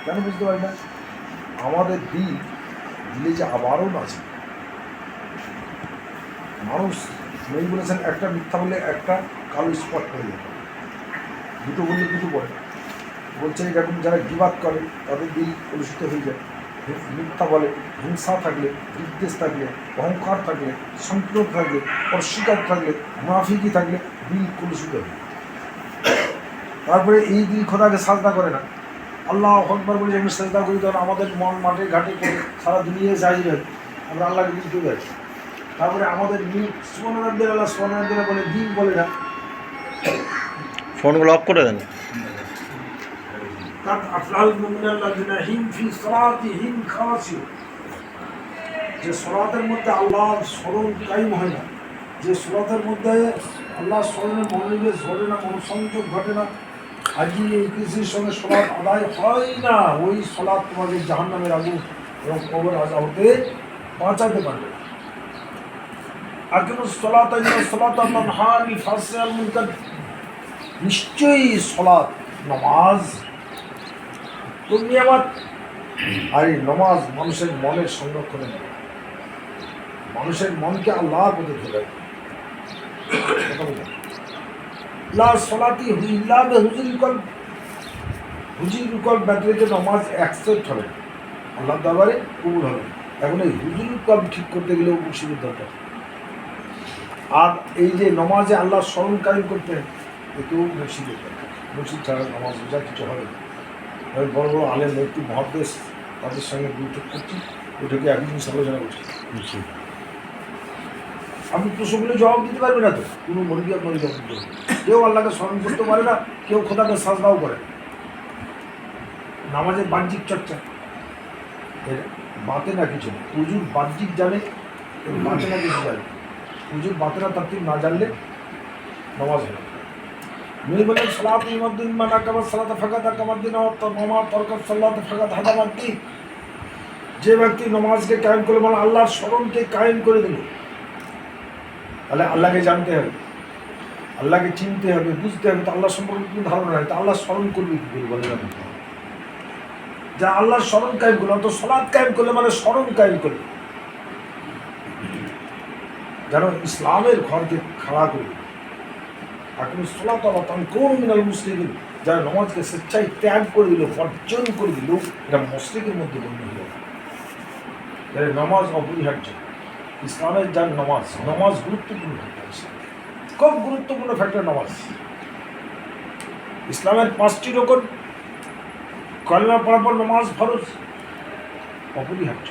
কেন বুঝতে পারি না? আমাদের দিল দিলে যে আবরণ আছে। মানুষ নেই বলেছেন, একটা মিথ্যা বলে একটা কালো স্পট হয়ে যাবে, দুটো বললে দুটো পড়ে। বলছেন এরকম যারা গিবাদ করে তাদের দিল কলুষিত হয়ে যায়। মিথ্যা বলে, হিংসা থাকলে, বিদ্বেষ থাকলে, অহংকার থাকলে, সংকীর্ণ থাকলে, অস্বীকার থাকলে, মুনাফিকি থাকলে দিল কলুষিত হয়। তারপরে এই দিল খোদাকে সাজদা করে না। আল্লাহ আকবার বলে যখন সাজদা করি তখন আমাদের মন মাঠে ঘাটে করে সারা দুনিয়ায় যাই যায়, আমরা আল্লাহকে দিল চলে যাচ্ছি। তারপরে আমাদের সুবহানাল্লাহ আল্লাহ সুবহানাল্লাহ বলে দিন বলে না। ফোনগুলো অফ করে দেন। যে সলাতের মধ্যে আল্লাহর স্মরণ কায়েম হয় না, যে সলাতের মধ্যে আল্লাহর স্মরণের মনোনিবেশ ঘটে না, মনোসংযোগ ঘটে না, আজকে এই কৃষির সঙ্গে সলাৎ আদায় হয় না, ওই সলাৎ তোমাকে জাহান্নামের আগুন এবং কবর আযাব হতে বাঁচাতে পারবে। নিশ্চয়ই সলাৎ নমাজ নিয়ামত। আর এই নমাজ মানুষের মনের সংরক্ষণে, মানুষের মনকে আল্লাহর প্রতি ফেলে। হুজুর কল ব্যাটারিতে নমাজ অ্যাকসেপ্ট হবে, আল্লাহ দরবারে কবুল হবে। এখন এই হুজুর কল ঠিক করতে গেলেও মুর্শিদের দরকার। আর এই যে নমাজে আল্লাহ স্মরণ কায়েম করতে এতেও মুর্শিদের দরকার। মুর্শিদ ছাড়া নমাজ বোঝা কিছু হবে না। আমি বড় বড় আলেম একটু মহাদেশ তাদের সঙ্গে বৈঠক করছি, ওইটাকে এক জিনিস আলোচনা করছি। আপনি প্রশ্নগুলো জবাব দিতে পারবে না তো, কোনো মরিকে আপনাকে জবাব দিতে পারবে। কেউ আল্লাহকে স্মরণ করতে পারে না, কেউ খোদাকে সাজদাও করে। নামাজের বাহ্যিক চর্চা এর বাতে না কিছু না। হুজুর বাহ্যিক জানে, বাতে না কিছু জানে। হুজুর বাতে না তার না জানলে নামাজ হয়। মেয়ে বলেন সালাত ইমাদ্দিন মানা কামার সালাতে ফাঁকাত কামাদ্দিন মামা তরকার সাল্লাতে ফাঁকাত হাদামাদ্দি। যে ব্যক্তি নামাজকে কায়েম করে মানে আল্লাহর স্মরণকে কায়েম করে দিল, তাহলে আল্লাহকে জানতে হবে, আল্লাহকে চিনতে হবে, বুঝতে হবে। তো আল্লাহ সম্পর্কে কোনো ধারণা নাই, তা আল্লাহ স্মরণ করবে কী করে বলে জানতে হবে। যা আল্লাহর স্মরণ কায়েম করলো, তো সলাৎ কায়েম করলে মানে স্মরণ কায়েম করলে যেন ইসলামের ঘরকে খাড়া করবে। এখন সলাত কোন মিনাল মুসলিম, যারা নমাজকে স্বেচ্ছায় ত্যাগ করে দিল, বর্জন করে দিল, এটা মুশরিকের মধ্যে গণ্য হল। নমাজ অপরিহার্য ইসলামের, যার নমাজ গুরুত্বপূর্ণ ফ্যাক্টর, খুব গুরুত্বপূর্ণ ফ্যাক্টর নমাজ। ইসলামের 5টি রকম, কলেমা পড়ার পর নমাজ ফরজ অপরিহার্য।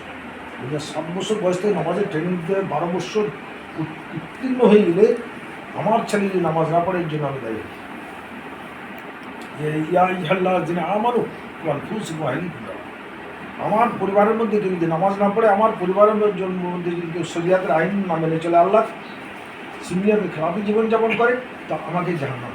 7 বছর বয়স থেকে নমাজের ট্রেনিং দিতে 12 বছর উত্তীর্ণ হয়ে গেলে আমার ছেলে যদি নামাজ না পড়ে এর জন্য আমি দায়ী। আমার পরিবারের মধ্যে যদি নামাজ না পড়ে, আমার পরিবারের মধ্যে যদি কেউ শরিয়াতের আইন না মেনে চলে, আল্লাহ সুন্নিয়াতের খেলাফি জীবনযাপন করে, তা আমাকে জাহান্নাম